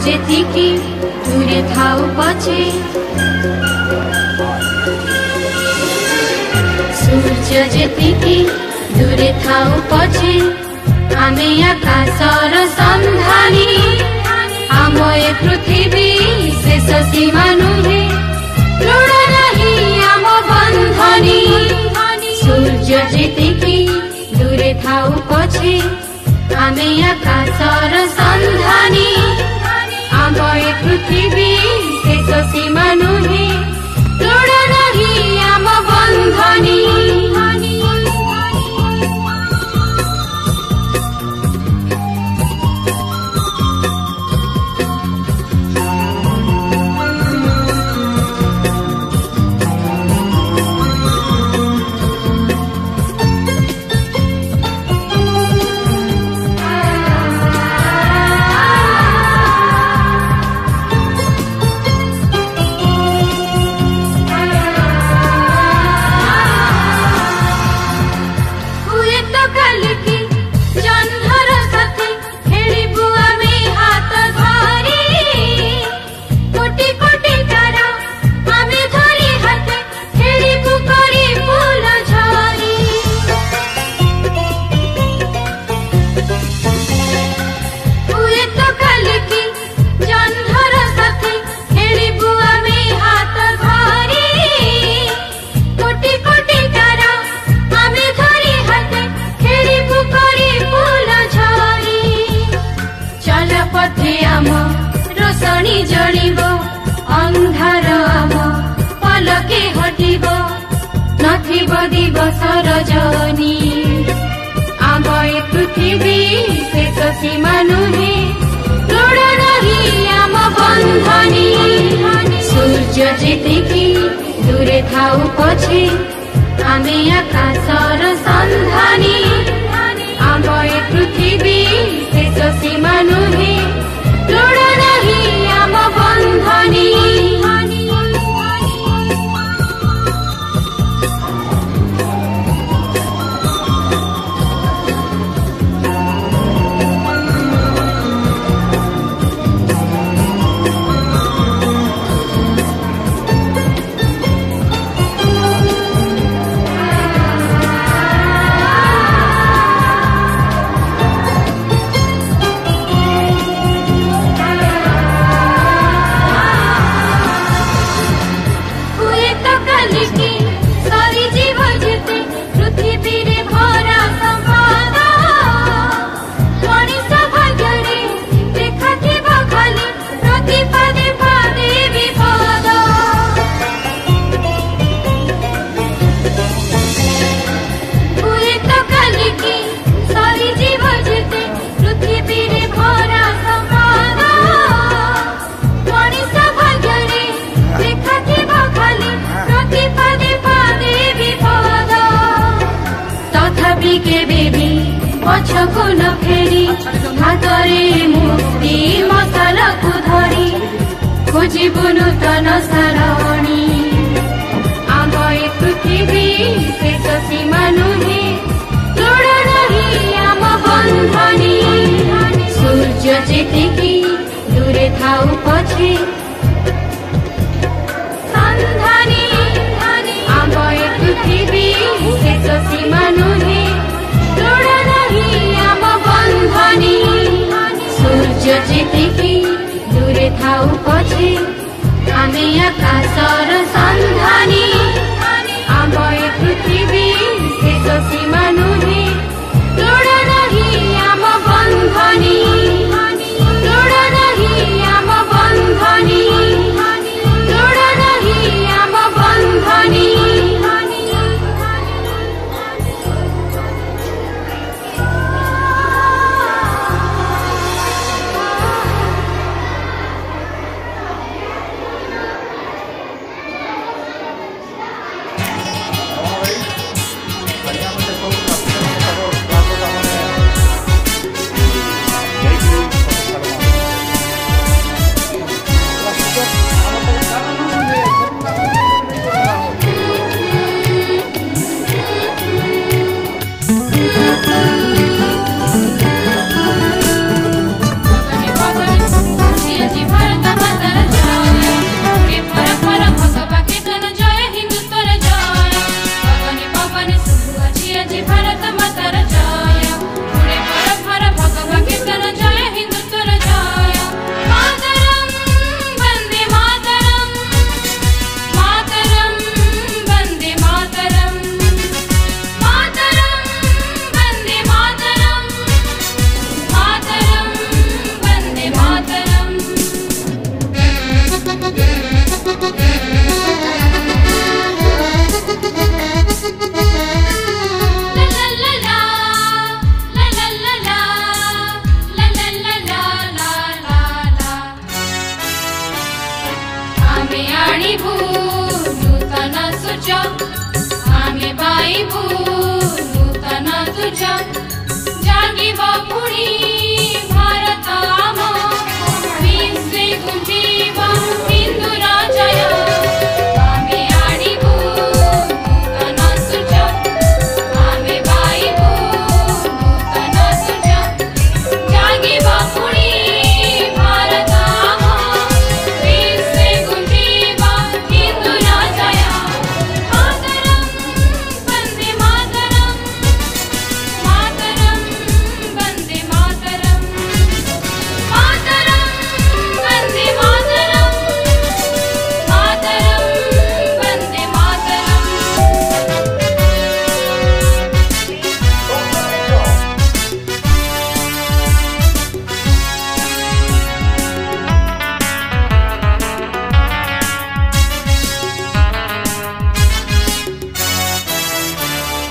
যেতিকি দূরে থাও পছে, সূর্য যেতিকি দূরে থাও পছে, আমি আকাশর সন্ধানী। আম এ পৃথিবী শেষ সীমা নুহে, দৃঢ় নাহি আম বন্ধনী। সূর্য যেতিকি দূরে থাও পছে, আমি আকাশর সন্ধানী। আম এ পৃথিবী শেষ সীমা নুহে, দৃঢ় নাহি আম বন্ধনী। জলিব অন্ধার আম পলকে হটিব, নথিব দিবস রজনী। আম এ পৃথিবী শেষ সীমা নুহে, দৃঢ় নাহি আম বন্ধনী। সূর্য যেতিকি দূরে থাও পছে, আমি আকাশর সন্ধানী। আম এ পৃথিবী শেষ সীমা নুহে, দৃঢ় নাহি আম বন্ধনী। পছকু ন ফেরি হাতরে মুক্তি মশালকু ধরি, খুঁজিবু নূতন সারণী। আম এ পৃথিবী শেষ সীমা নুহে, দৃঢ় নাহি আম বন্ধনী। সূর্য যেতিকি দূরে থাও পছে, সন্ধানী। আম এ পৃথিবী শেষ সীমা নুহে, দৃঢ় নাহি আম বন্ধনী। সূর্য যেতিকি দূরে থাও পছে, আমি আকাশর সন্ধানী। আম এ পৃথিবী শেষ সীমা নুহে, দৃঢ় নাহি আম বন্ধনী। দৃঢ় নাহি আম বন্ধনী, দৃঢ় নাহি আম বন্ধনী। भारत आम विश्वे गुंजीबा हिंदूर जय आमे आनिबु नूतन सूर्य आमे बाइबु नूतन सूर्य जागिबा पुणी भारत आम विश्वे गुंजीबा हिंदूर जय मातरम वंदे मातरम मातरम वंदे मातरम मातरम वंदे मातरम मातरम वंदे मातरम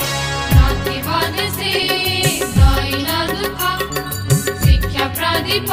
नातीवाद से दैना दुख शिक्षा प्रदीप